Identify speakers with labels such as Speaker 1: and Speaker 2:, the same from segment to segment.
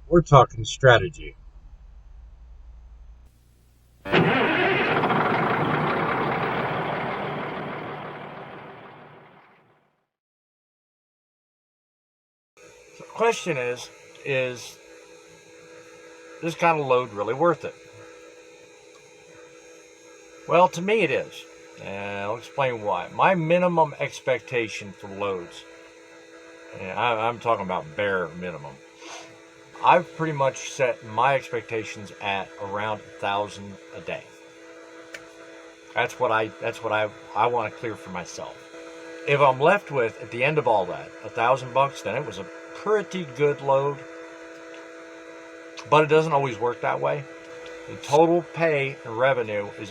Speaker 1: We're talking strategy.
Speaker 2: So the question is this kind of load really worth it? Well, to me it is. And I'll explain why. My minimum expectation for loads, and I'm talking about bare minimum, I've pretty much set my expectations at around 1,000 a day. That's what I want to clear for myself. If I'm left with, at the end of all that, $1,000, then it was a pretty good load. But it doesn't always work that way. The total pay and revenue is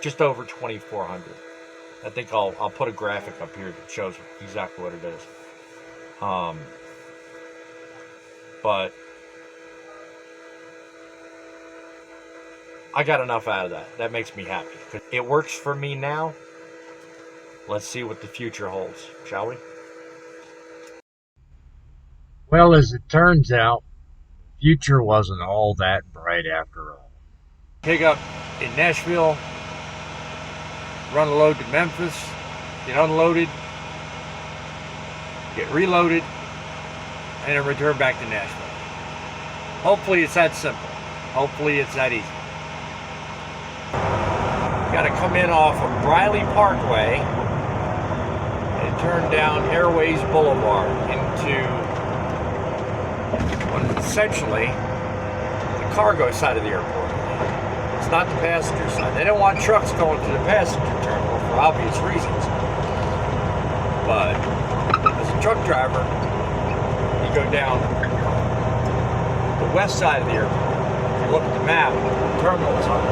Speaker 2: just over 2,400. I think I'll put a graphic up here that shows exactly what it is. But I got enough out of that. That makes me happy. It works for me now. Let's see what the future holds, shall we?
Speaker 1: Well, as it turns out, the future wasn't all that bright after all.
Speaker 2: Pick up in Nashville, run a load to Memphis, get unloaded, get reloaded, and then return back to Nashville. Hopefully it's that simple. Hopefully it's that easy. Got to come in off of Briley Parkway and turn down Airways Boulevard into what is essentially the cargo side of the airport. It's not the passenger side. They don't want trucks going to the passenger terminal for obvious reasons. But as a truck driver, you go down the west side of the airport. If you look at the map, the terminal's on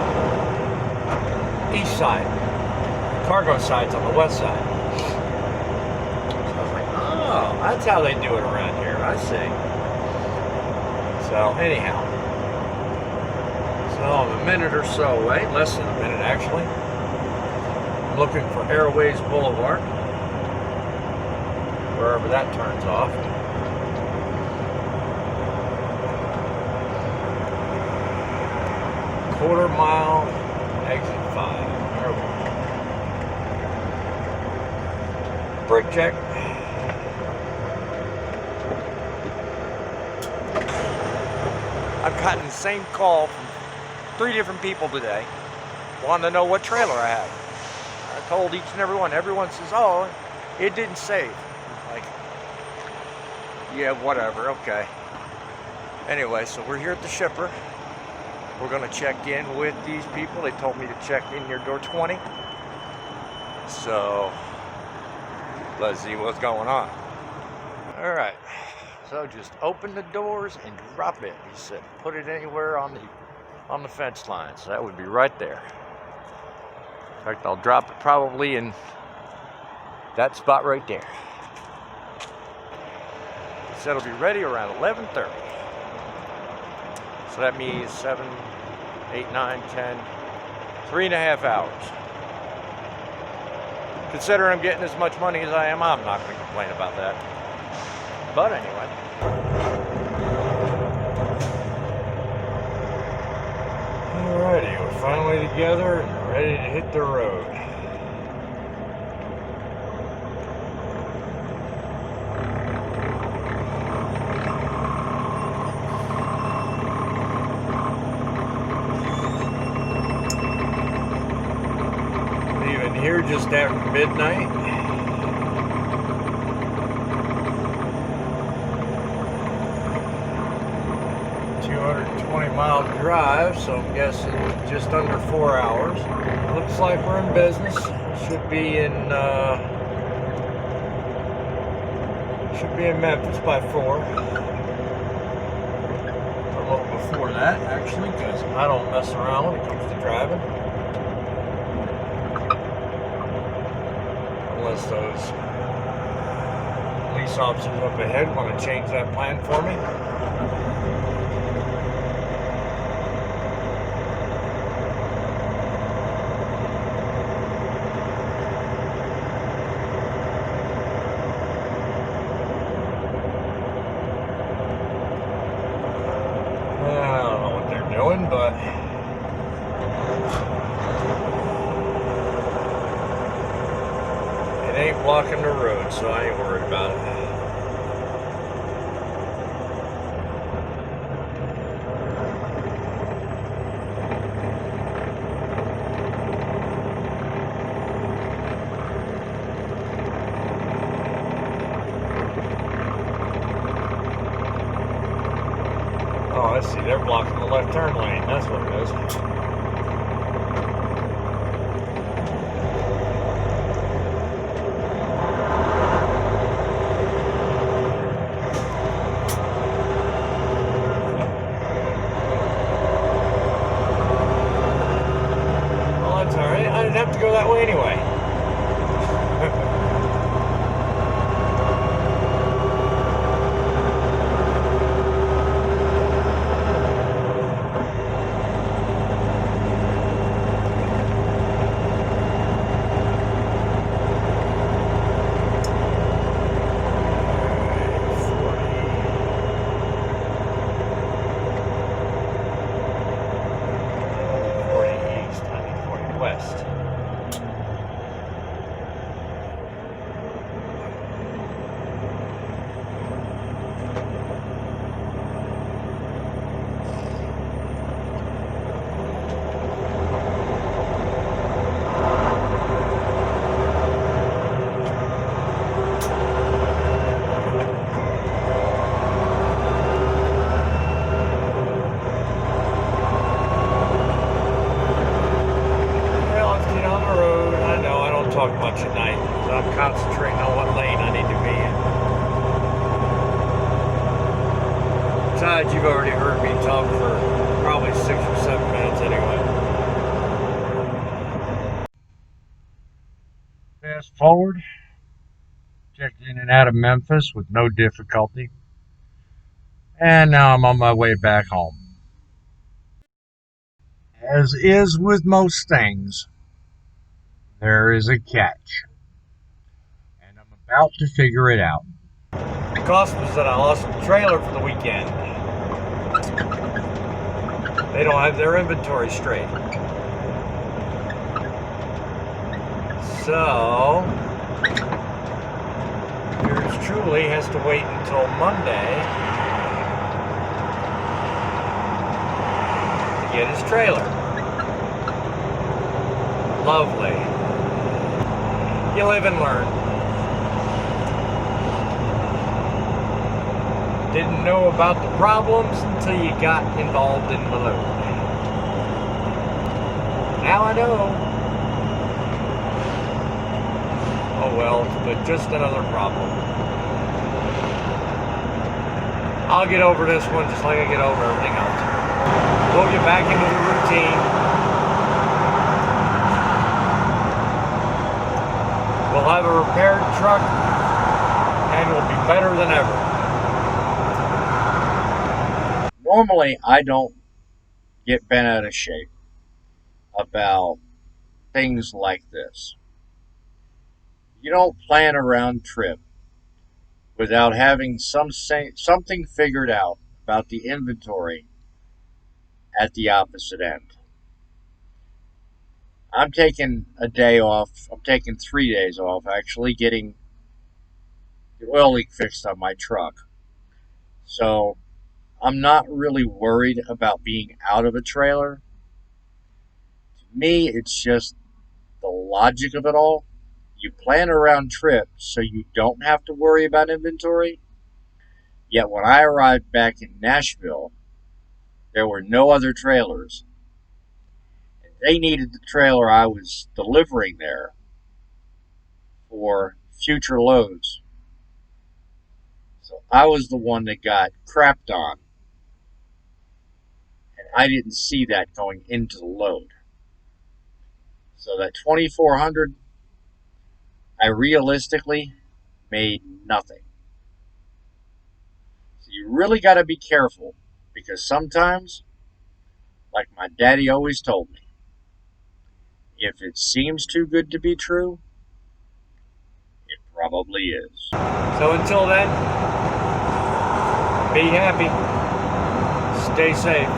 Speaker 2: the east side. The cargo side's on the west side. So I was like, oh, that's how they do it around here. I see. So anyhow, so I'm a minute or so away, less than a minute actually. I'm looking for Airways Boulevard, wherever that turns off. Quarter mile, exit 5. There we go. Brake check. I've gotten the same call from 3 different people today, wanting to know what trailer I have. I told each and every one. Everyone says, "Oh, it didn't save." Like, yeah, whatever. Okay. Anyway, so we're here at the shipper. We're gonna check in with these people. They told me to check in near door 20. So let's see what's going on. All right. So just open the doors and drop it. He said, put it anywhere on the fence line. So that would be right there. In fact, I'll drop it probably in that spot right there. He said it'll be ready around 11:30. So that means 7, 8, 9, 10, 3.5 hours. Considering I'm getting as much money as I am, I'm not going to complain about that. But anyway. Alrighty, we're finally together and ready to hit the road. Leaving here just after midnight. Mile drive, so I'm guessing just under 4 hours. Looks like we're in business. Should be in Memphis by 4. A little before that, actually, because I don't mess around when it comes to driving. Unless those police officers up ahead want to change that plan for me. but it ain't blocking the road, so I ain't worried about it. Oh, I see. They're blocking the left turn lane. That's what it is. Well, that's all right. I didn't have to go that way anyway. West. Talk much at night, so I'm concentrating on what lane I need to be in. Besides, you've already heard me talk for probably 6 or 7 minutes anyway.
Speaker 1: Fast forward, checked in and out of Memphis with no difficulty, and now I'm on my way back home. As is with most things, there is a catch, and I'm about to figure it out.
Speaker 2: The cost was that I lost the trailer for the weekend. They don't have their inventory straight. So, yours truly has to wait until Monday to get his trailer. Lovely. You live and learn. Didn't know about the problems until you got involved in the load. Now I know. Oh well, but just another problem. I'll get over this one just like I get over everything else. We'll get back into the routine. We'll have a repaired truck and we'll be better than ever.
Speaker 1: Normally, I don't get bent out of shape about things like this. You don't plan a round trip without having something figured out about the inventory at the opposite end. I'm taking a day off. I'm taking 3 days off, actually, getting the oil leak fixed on my truck. So I'm not really worried about being out of a trailer. To me, it's just the logic of it all. You plan a round trip so you don't have to worry about inventory. Yet when I arrived back in Nashville, there were no other trailers. They needed the trailer I was delivering there for future loads. So I was the one that got crapped on. And I didn't see that going into the load. So that 2400, I realistically made nothing. So you really got to be careful, because sometimes, like my daddy always told me, if it seems too good to be true, it probably is.
Speaker 2: So until then, be happy, stay safe.